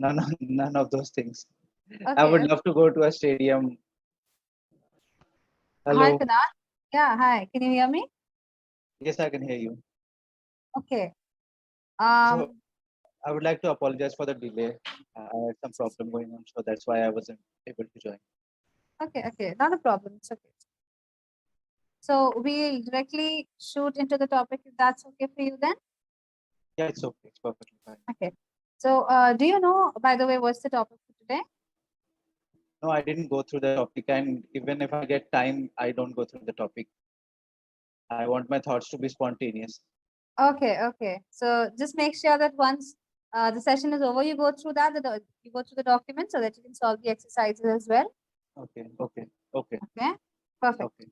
None of those things. I Okay. would love to go to a stadium. Hi, Hello. Kunal. Yeah, hi. Can you hear me? Yes, I can hear you. Okay. So Um, I would like to apologize for the delay. I had some problem going on, so that's why I wasn't able to join. okay. Not a problem. It's okay. So we'll directly shoot into the topic if that's okay for you then. Yeah, it's okay. It's perfectly fine. Okay. So do you know, by the way, what's the topic for today? No, I didn't go through the topic, and even if I get time, I don't go through the topic. I want my thoughts to be spontaneous. Okay. So just make sure that once the session is over, you go through that, you go through the document so that you can solve the exercises as well. Okay. Okay. Perfect. Okay.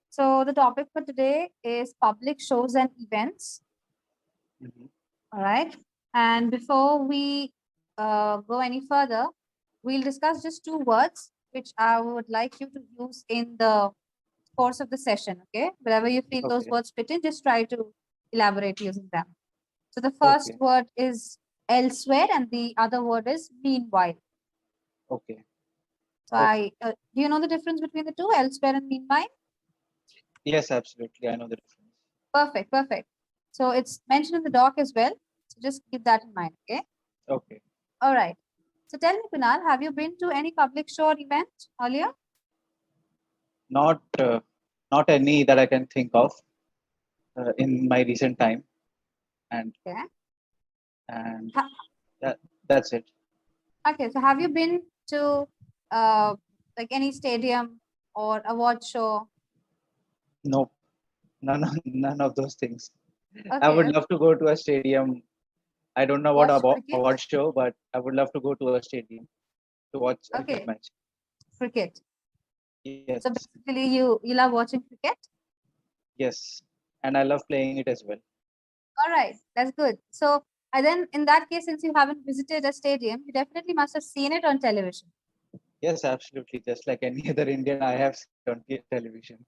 So the topic for today is public shows and events. Hmm. All right. And before we go any further, we'll discuss just two words which I would like you to use in the course of the session. Okay. Wherever you feel those Okay. words fit in, just try to elaborate using them. So the first Okay. word is elsewhere, and the other word is meanwhile. Okay. So Okay. do you know the difference between the two, elsewhere and meanwhile? Yes, absolutely. I know the difference. Perfect. So it's mentioned in the doc as well. So just keep that in mind. Okay. Okay. All right. So tell me, Kunal, have you been to any public show or event earlier? Not not any that I can think of in my recent time, and Okay. and Ha- that's it. okay. So have you been to uh, like any stadium or award show? Nope. None of those things. I would Okay. love to go to a stadium. I don't know what Watch about cricket? award show, but I would love to go to a stadium to watch a cricket Okay. match. Cricket. So Yes, basically, you love watching cricket? yes, and I love playing it as well. All right. That's good. So then in that case, since you haven't visited a stadium, you definitely must have seen it on television. Yes, absolutely. Just like any other Indian, I have seen it on television.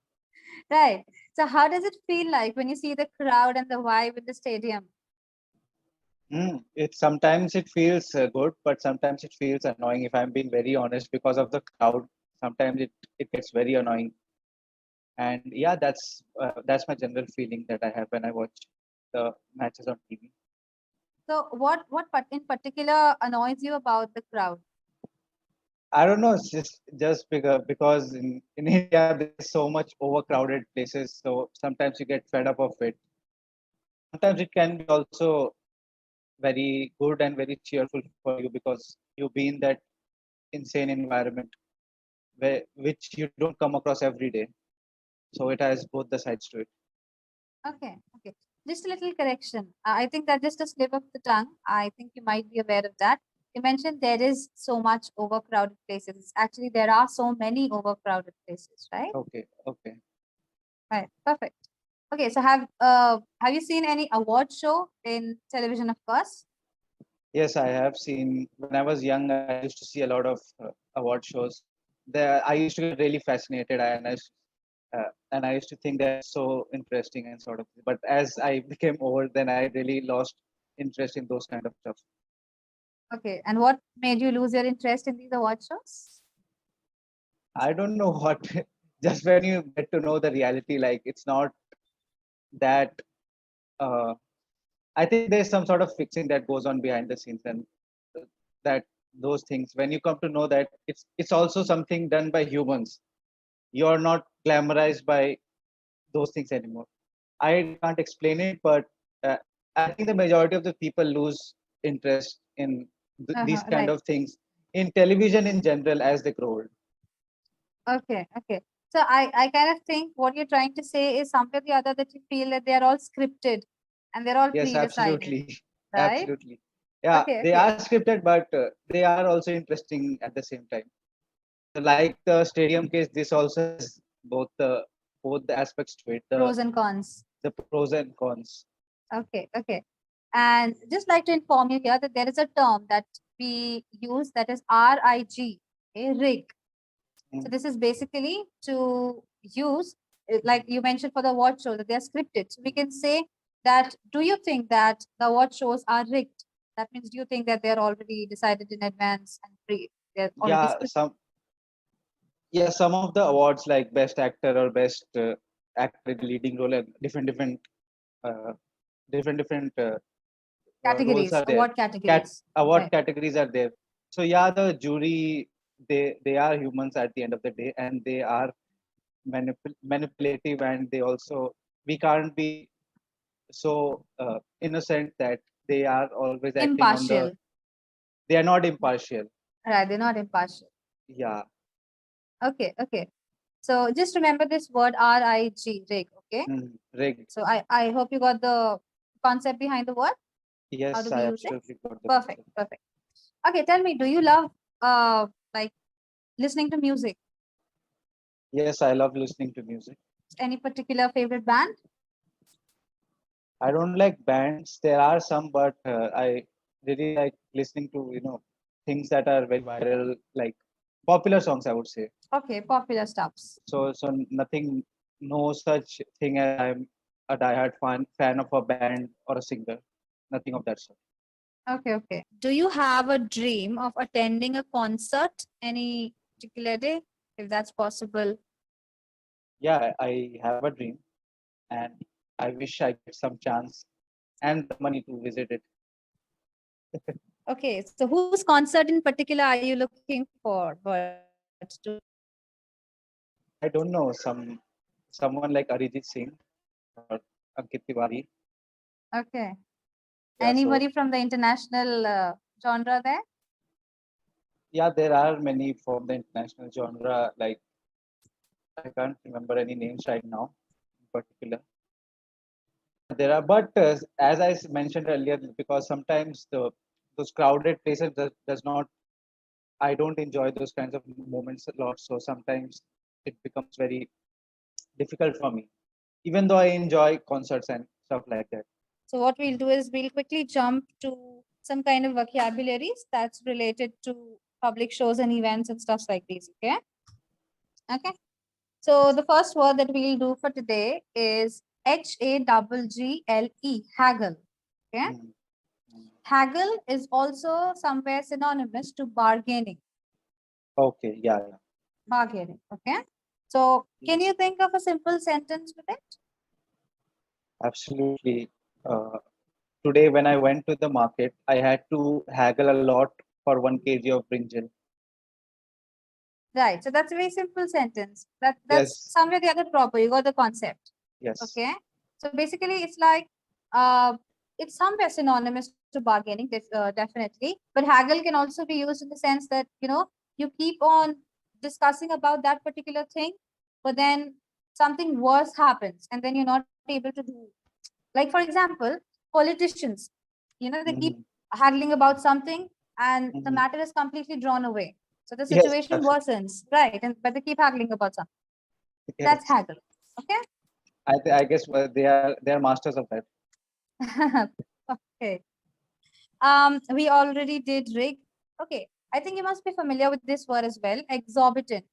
Right. So how does it feel like when you see the crowd and the vibe in the stadium? It sometimes it feels good, but sometimes it feels annoying. If I'm being very honest, because of the crowd, sometimes it gets very annoying. And yeah, that's my general feeling that I have when I watch the matches on TV. So what in particular annoys you about the crowd? I don't know. It's just because in India there's so much overcrowded places, so sometimes you get fed up of it. Sometimes it can be also very good and very cheerful for you because you be in that insane environment which you don't come across every day. So it has both the sides to it. Okay. Just a little correction. I think that just a slip of the tongue. I think you might be aware of that. You mentioned there is so much overcrowded places. Actually, there are so many overcrowded places, right? Okay. Right. Perfect. Okay. So have you seen any award show in television, of course? Yes, I have seen. When I was young, I used to see a lot of award shows. There, I used to get really fascinated, and I used to think they're so interesting and sort of. But as I became old, then I really lost interest in those kind of stuff. Okay. And what made you lose your interest in these award shows? I don't know what. Just when you get to know the reality, like it's not that. Uh, I think there's some sort of fixing that goes on behind the scenes, and that those things. When you come to know that it's also something done by humans, you're not glamorized by those things anymore. I can't explain it, but uh, I think the majority of the people lose interest in these kind Right. of things in television in general as they grow old. Okay. So I kind of think what you're trying to say is somewhere or the other that you feel that they're all scripted and they're all Yes, pre-decided, absolutely, right? absolutely. Yeah, they Okay. are scripted, but they are also interesting at the same time. Like the stadium case, this also has both the aspects to it, Pros and cons. the pros and cons. Okay. And just like to inform you here that there is a term that we use that is RIG, a rig. So Mm. this is basically to use, like you mentioned for the award show that they are scripted. So we can say that, do you think that the award shows are rigged? That means, do you think that they're already decided in advance and they're already Yeah, some of the awards like best actor or best actor in the leading role and uh, different roles categories, are there. award categories? Award Right. categories are there. So yeah, the jury, they are humans at the end of the day, and they are manipulative, and they also, we can't be so innocent that they are always acting on the, Impartial. they are not impartial. Right, they're not impartial. Yeah. Okay, okay. So just remember this word RIG, rig, okay? Rigged. So I hope you got the concept behind the word. How do Yes, we I use it? absolutely got the Perfect, concept. perfect. Okay, tell me, do you love like listening to music? Yes, I love listening to music. Any particular favorite band? I don't like bands. There are some, but I really like listening to, things that are very viral, like popular songs, I would say. Okay, popular stuffs. So nothing, no such thing as I'm a diehard fan of a band or a singer. Nothing of that sort. Okay, okay. Do you have a dream of attending a concert any particular day, if that's possible? Yeah, I have a dream, and I wish I get some chance and the money to visit it. Okay, so whose concert in particular are you looking forward to? I don't know, someone like Arijit Singh or Ankit Tiwari. Okay. Yeah, so Anybody from the international genre there? yeah, there are many from the international genre. Like I can't remember any names right now, in particular. There are, but as mentioned earlier, because sometimes those crowded places does not. I don't enjoy those kinds of moments a lot. So sometimes it becomes very difficult for me, even though I enjoy concerts and stuff like that. So what we'll do is we'll quickly jump to some kind of vocabularies that's related to public shows and events and stuff like these. Okay. Okay. So the first word that we'll do for today is HAGGLE, haggle. Okay. Mm, mm. Haggle is also somewhere synonymous to bargaining. Okay, yeah, yeah, Bargaining. Okay. So can yes, you think of a simple sentence with it? absolutely. Uh, Today, when I went to the market, I had to haggle a lot for 1 kg of brinjal. Right. So that's a very simple sentence. That's Yes, somewhere the other proper. You got the concept. yes. Okay. So basically, it's like uh, it's somewhere synonymous to bargaining, definitely. But haggle can also be used in the sense that you keep on discussing about that particular thing, but then something worse happens, and then you're not able to do. Like for example, politicians, they keep Hmm. haggling about something, and the Hmm. matter is completely drawn away. So the Yes, situation worsens, right? And but they keep haggling about something. That's yes. haggle. Okay. I guess they are masters of that. Okay. We already did rig. Okay. I think you must be familiar with this word as well. Exorbitant.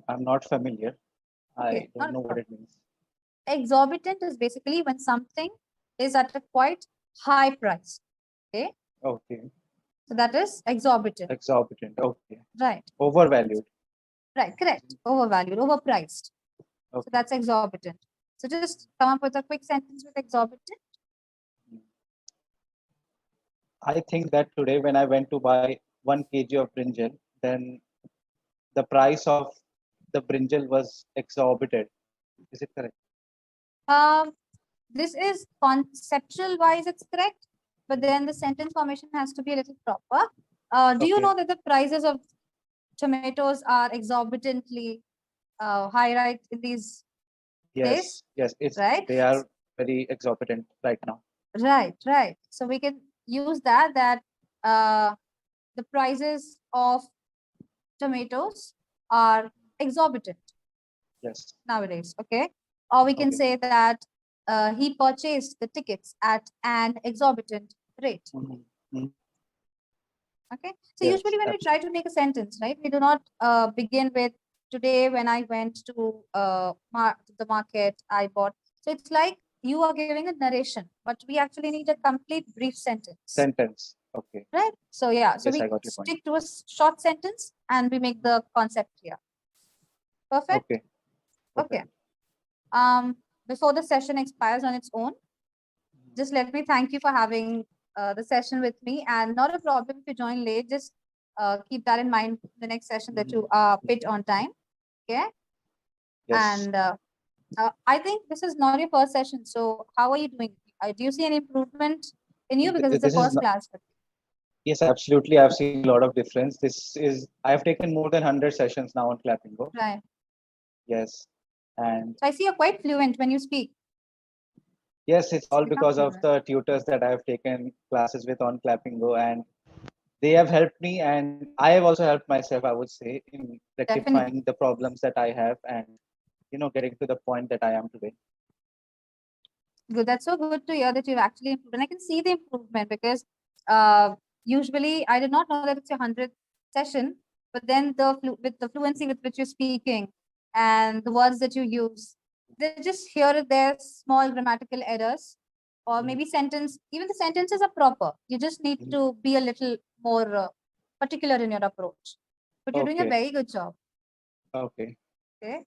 I'm not familiar. I Okay, don't not a know what problem. it means. Exorbitant is basically when something is at a quite high price. Okay. Okay, So that is exorbitant. exorbitant. Okay, Right. overvalued. Right. Correct. Overvalued, overpriced. So Okay. that's exorbitant. So just come up with a quick sentence with exorbitant. I think that today when I went to buy 1 kg of brinjal, then the price of the brinjal was exorbitant. Is it correct? Um, this is conceptual wise, it's correct, but then the sentence formation has to be a little proper. Do you Okay. know that the prices of tomatoes are exorbitantly high right in these days? Yes, yes. Right? They are very exorbitant right now. Right, right. So we can use that uh, the prices of tomatoes are exorbitant Yes. nowadays. Okay. Or we can Okay. say that he purchased the tickets at an exorbitant rate. Mhm. Mhm. Okay. So Yes, usually when we try absolutely. to make a sentence, right, we do not begin with today when I went to the market, I bought. So it's like you are giving a narration, but we actually need a complete brief sentence. Sentence. Okay. Right? So yeah, so Yes, we I got your point. stick to a short sentence and we make the concept clear. Perfect? Okay. Okay. Perfect. Before the session expires on its own, just let me thank you for having the session with me. And not a problem if you join late, just keep that in mind the next session that you pitch on time. Okay. Yes. And I think this is not your first session. So how are you doing? Do you see any improvement in you because it's the This is first not, class? yes, absolutely. I've seen a lot of difference. This is I've taken more than 100 sessions now on Clapping Go. Right. Yes. And So I see you're quite fluent when you speak. yes, it's all You become because of fluent. the tutors that I've taken classes with on Clapping Go, and they have helped me, and I have also helped myself, I would say, in rectifying Definitely. the problems that I have, and getting to the point that I am today. Good. That's so good to hear that you've actually improved. And I can see the improvement because uh, usually I did not know that it's your 100th session, but then with the fluency with which you're speaking and the words that you use, they just here and there small grammatical errors, or Mhm. maybe even the sentences are proper. You just need Mhm. to be a little more particular in your approach. But you're doing a Okay. very good job. Okay. Okay.